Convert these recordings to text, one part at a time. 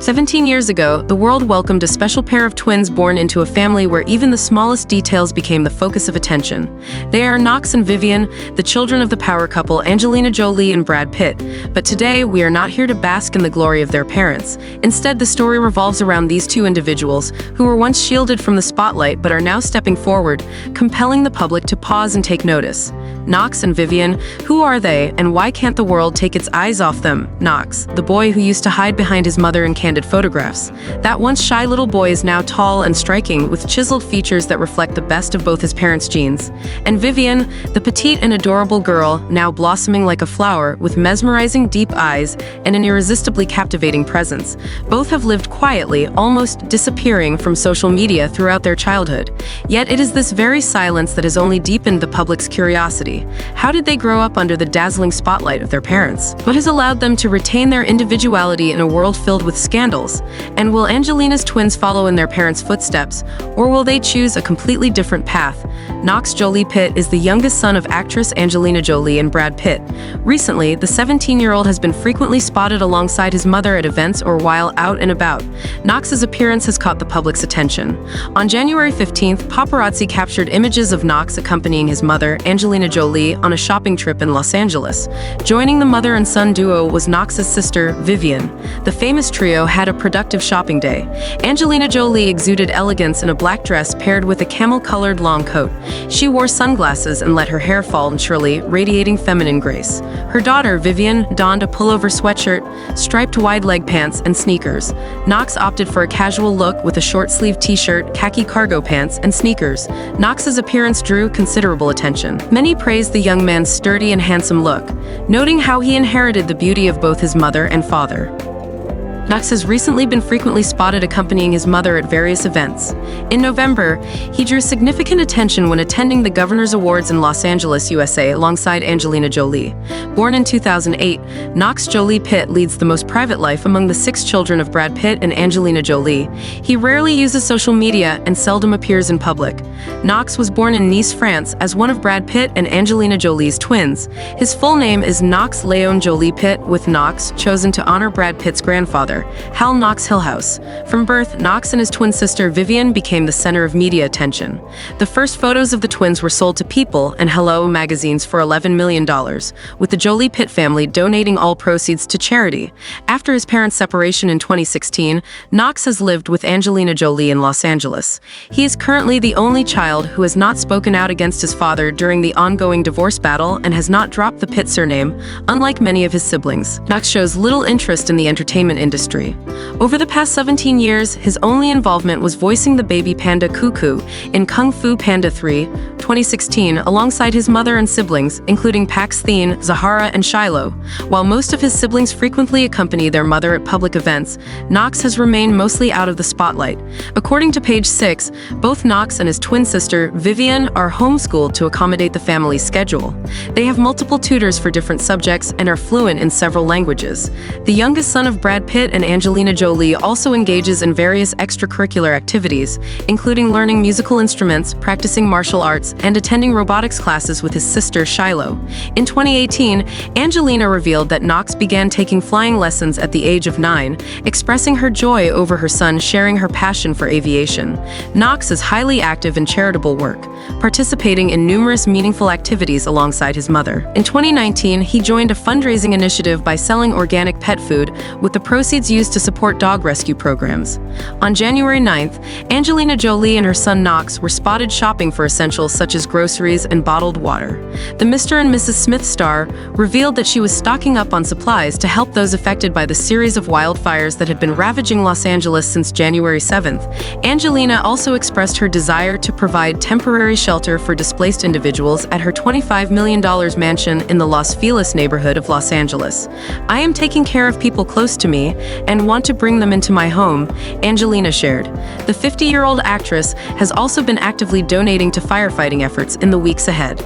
17 years ago, the world welcomed a special pair of twins born into a family where even the smallest details became the focus of attention. They are Knox and Vivienne, the children of the power couple Angelina Jolie and Brad Pitt. But today, we are not here to bask in the glory of their parents. Instead, the story revolves around these two individuals who were once shielded from the spotlight but are now stepping forward, compelling the public to pause and take notice. Knox and Vivienne, who are they, and why can't the world take its eyes off them? Knox, the boy who used to hide behind his mother in candid photographs. That once shy little boy is now tall and striking, with chiseled features that reflect the best of both his parents' genes. And Vivienne, the petite and adorable girl, now blossoming like a flower, with mesmerizing deep eyes and an irresistibly captivating presence. Both have lived quietly, almost disappearing from social media throughout their childhood. Yet it is this very silence that has only deepened the public's curiosity. How did they grow up under the dazzling spotlight of their parents? What has allowed them to retain their individuality in a world filled with scandals? And will Angelina's twins follow in their parents' footsteps, or will they choose a completely different path? Knox Jolie-Pitt is the youngest son of actress Angelina Jolie and Brad Pitt. Recently, the 17-year-old has been frequently spotted alongside his mother at events or while out and about. Knox's appearance has caught the public's attention. On January 15th, paparazzi captured images of Knox accompanying his mother, Angelina Jolie, on a shopping trip in Los Angeles. Joining the mother and son duo was Knox's sister, Vivienne. The famous trio had a productive shopping day. Angelina Jolie exuded elegance in a black dress paired with a camel-colored long coat. She wore sunglasses and let her hair fall naturally, radiating feminine grace. Her daughter, Vivienne, donned a pullover sweatshirt, striped wide-leg pants, and sneakers. Knox opted for a casual look with a short-sleeved t-shirt, khaki cargo pants, and sneakers. Knox's appearance drew considerable attention. Many praised the young man's sturdy and handsome look, noting how he inherited the beauty of both his mother and father. Knox has recently been frequently spotted accompanying his mother at various events. In November, he drew significant attention when attending the Governor's Awards in Los Angeles, USA, alongside Angelina Jolie. Born in 2008, Knox Jolie-Pitt leads the most private life among the 6 children of Brad Pitt and Angelina Jolie. He rarely uses social media and seldom appears in public. Knox was born in Nice, France, as one of Brad Pitt and Angelina Jolie's twins. His full name is Knox Léon Jolie-Pitt, with Knox chosen to honor Brad Pitt's grandfather, Hal Knox Hillhouse. From birth, Knox and his twin sister Vivienne became the center of media attention. The first photos of the twins were sold to People and Hello magazines for $11 million, with the Jolie-Pitt family donating all proceeds to charity. After his parents' separation in 2016, Knox has lived with Angelina Jolie in Los Angeles. He is currently the only child who has not spoken out against his father during the ongoing divorce battle and has not dropped the Pitt surname, unlike many of his siblings. Knox shows little interest in the entertainment industry. Over the past 17 years, his only involvement was voicing the baby panda Cuckoo in Kung Fu Panda 3, 2016, alongside his mother and siblings, including Pax Thien, Zahara, and Shiloh. While most of his siblings frequently accompany their mother at public events, Knox has remained mostly out of the spotlight. According to page 6, both Knox and his twin sister, Vivienne, are homeschooled to accommodate the family's schedule. They have multiple tutors for different subjects and are fluent in several languages. The youngest son of Brad Pitt and Angelina Jolie also engages in various extracurricular activities, including learning musical instruments, practicing martial arts, and attending robotics classes with his sister Shiloh. In 2018, Angelina revealed that Knox began taking flying lessons at the age of 9, expressing her joy over her son sharing her passion for aviation. Knox is highly active in charitable work, participating in numerous meaningful activities alongside his mother. In 2019, he joined a fundraising initiative by selling organic pet food, with the proceeds used to support dog rescue programs. On January 9th, Angelina Jolie and her son Knox were spotted shopping for essentials such as groceries and bottled water. The Mr. and Mrs. Smith star revealed that she was stocking up on supplies to help those affected by the series of wildfires that had been ravaging Los Angeles since January 7th. Angelina also expressed her desire to provide temporary shelter for displaced individuals at her $25 million mansion in the Los Feliz neighborhood of Los Angeles. "I am taking care of people close to me and want to bring them into my home," Angelina shared. The 50-year-old actress has also been actively donating to firefighting efforts in the weeks ahead.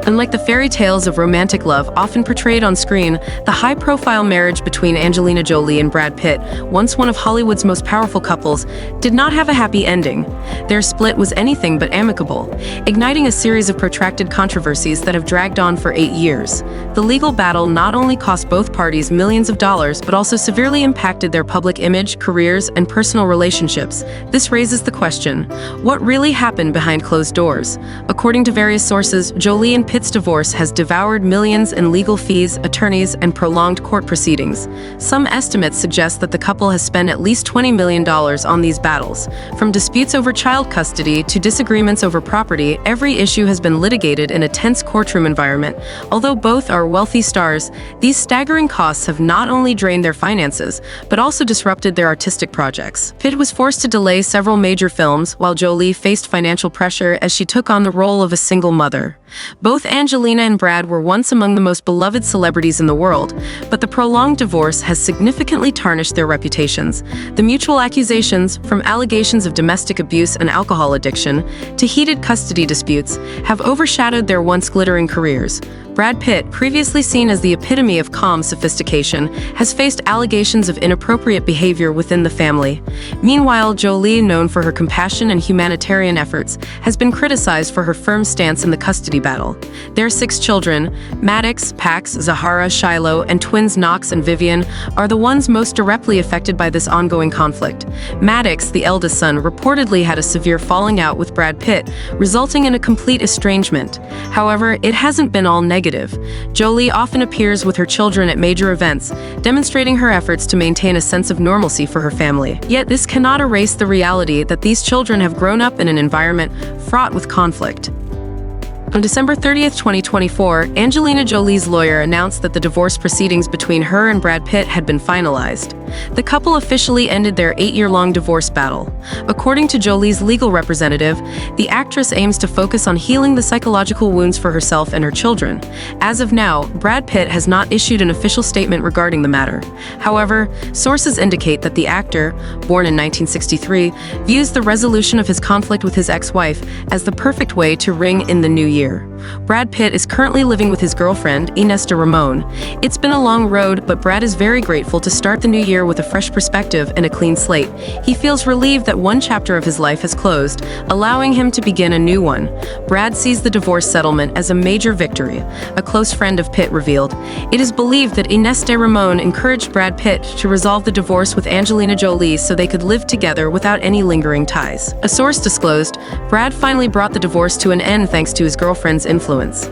Unlike the fairy tales of romantic love often portrayed on screen, the high-profile marriage between Angelina Jolie and Brad Pitt, once one of Hollywood's most powerful couples, did not have a happy ending. Their split was anything but amicable, igniting a series of protracted controversies that have dragged on for 8 years. The legal battle not only cost both parties millions of dollars, but also severely impacted their public image, careers, and personal relationships. This raises the question, what really happened behind closed doors? According to various sources, Jolie and Pitt's divorce has devoured millions in legal fees, attorneys, and prolonged court proceedings. Some estimates suggest that the couple has spent at least $20 million on these battles. From disputes over child custody to disagreements over property, every issue has been litigated in a tense courtroom environment. Although both are wealthy stars, these staggering costs have not only drained their finances, but also disrupted their artistic projects. Pitt was forced to delay several major films, while Jolie faced financial pressure as she took on the role of a single mother. Both Angelina and Brad were once among the most beloved celebrities in the world, but the prolonged divorce has significantly tarnished their reputations. The mutual accusations, from allegations of domestic abuse and alcohol addiction to heated custody disputes, have overshadowed their once glittering careers. Brad Pitt, previously seen as the epitome of calm sophistication, has faced allegations of inappropriate behavior within the family. Meanwhile, Jolie, known for her compassion and humanitarian efforts, has been criticized for her firm stance in the custody battle. Their 6 children, Maddox, Pax, Zahara, Shiloh, and twins Knox and Vivienne, are the ones most directly affected by this ongoing conflict. Maddox, the eldest son, reportedly had a severe falling out with Brad Pitt, resulting in a complete estrangement. However, it hasn't been all negative. Jolie often appears with her children at major events, demonstrating her efforts to maintain a sense of normalcy for her family. Yet this cannot erase the reality that these children have grown up in an environment fraught with conflict. On December 30th, 2024, Angelina Jolie's lawyer announced that the divorce proceedings between her and Brad Pitt had been finalized. The couple officially ended their 8-year-long divorce battle. According to Jolie's legal representative, the actress aims to focus on healing the psychological wounds for herself and her children. As of now, Brad Pitt has not issued an official statement regarding the matter. However, sources indicate that the actor, born in 1963, views the resolution of his conflict with his ex-wife as the perfect way to ring in the new year. Brad Pitt is currently living with his girlfriend, Ines de Ramon. It's been a long road, but Brad is very grateful to start the new year with a fresh perspective and a clean slate. He feels relieved that one chapter of his life has closed, allowing him to begin a new one. Brad sees the divorce settlement as a major victory, a close friend of Pitt revealed. It is believed that Ines de Ramon encouraged Brad Pitt to resolve the divorce with Angelina Jolie so they could live together without any lingering ties. A source disclosed, Brad finally brought the divorce to an end thanks to his girlfriend's influence.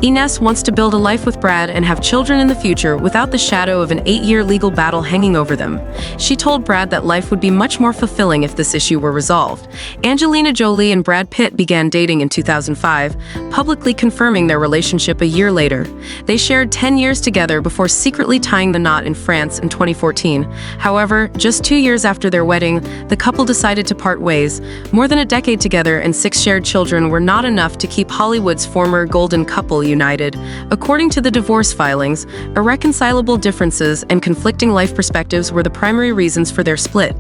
Ines wants to build a life with Brad and have children in the future without the shadow of an 8-year legal battle hanging over them. She told Brad that life would be much more fulfilling if this issue were resolved. Angelina Jolie and Brad Pitt began dating in 2005, publicly confirming their relationship a year later. They shared 10 years together before secretly tying the knot in France in 2014. However, just 2 years after their wedding, the couple decided to part ways. More than a decade together and 6 shared children were not enough to keep Hollywood's former golden couple united. According to the divorce filings, irreconcilable differences and conflicting life perspectives were the primary reasons for their split.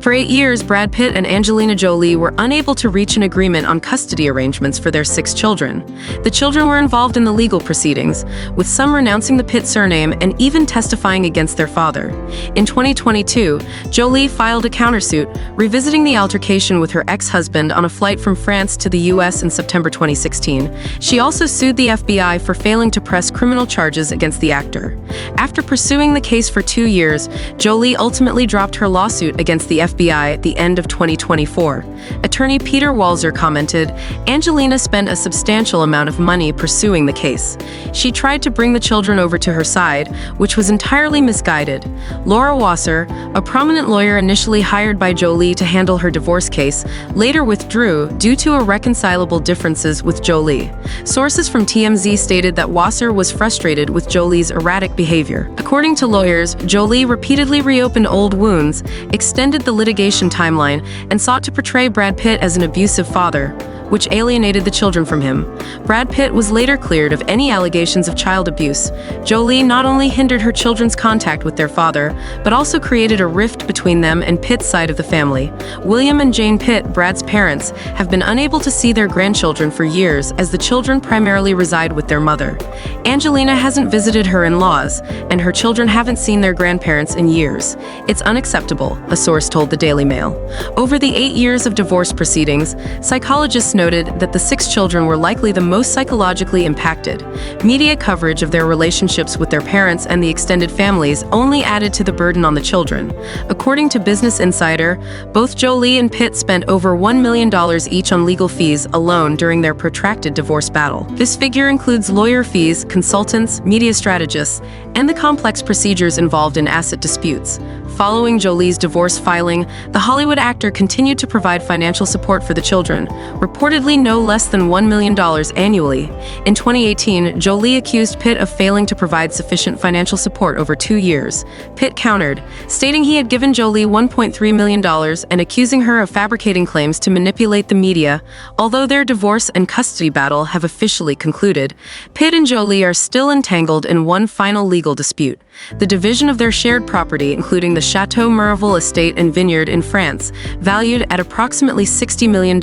For 8 years, Brad Pitt and Angelina Jolie were unable to reach an agreement on custody arrangements for their 6 children. The children were involved in the legal proceedings, with some renouncing the Pitt surname and even testifying against their father. In 2022, Jolie filed a countersuit, revisiting the altercation with her ex-husband on a flight from France to the U.S. in September 2016. She also sued the FBI for failing to press criminal charges against the actor. After pursuing the case for 2 years, Jolie ultimately dropped her lawsuit against the FBI at the end of 2024. Attorney Peter Walzer commented, "Angelina spent a substantial amount of money pursuing the case. She tried to bring the children over to her side, which was entirely misguided." Laura Wasser, a prominent lawyer initially hired by Jolie to handle her divorce case, later withdrew due to irreconcilable differences with Jolie. Sources from TMZ stated that Wasser was frustrated with Jolie's erratic behavior. According to lawyers, Jolie repeatedly reopened old wounds, extended the litigation timeline, and sought to portray Brad Pitt as an abusive father. which alienated the children from him. Brad Pitt was later cleared of any allegations of child abuse. Jolie not only hindered her children's contact with their father, but also created a rift between them and Pitt's side of the family. William and Jane Pitt, Brad's parents, have been unable to see their grandchildren for years as the children primarily reside with their mother. Angelina hasn't visited her in-laws, and her children haven't seen their grandparents in years. It's unacceptable, a source told the Daily Mail. Over the 8 years of divorce proceedings, psychologists noted that the 6 children were likely the most psychologically impacted. Media coverage of their relationships with their parents and the extended families only added to the burden on the children. According to Business Insider, both Jolie and Pitt spent over $1 million each on legal fees alone during their protracted divorce battle. This figure includes lawyer fees, consultants, media strategists, and the complex procedures involved in asset disputes. Following Jolie's divorce filing, the Hollywood actor continued to provide financial support for the children, reportedly no less than $1 million annually. In 2018, Jolie accused Pitt of failing to provide sufficient financial support over 2 years. Pitt countered, stating he had given Jolie $1.3 million and accusing her of fabricating claims to manipulate the media. Although their divorce and custody battle have officially concluded, Pitt and Jolie are still entangled in one final legal dispute: the division of their shared property, including the Chateau Miraval estate and vineyard in France, valued at approximately $60 million.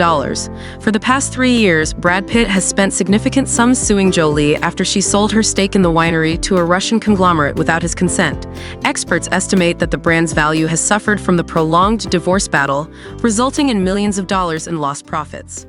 For the past 3 years, Brad Pitt has spent significant sums suing Jolie after she sold her stake in the winery to a Russian conglomerate without his consent. Experts estimate that the brand's value has suffered from the prolonged divorce battle, resulting in millions of dollars in lost profits.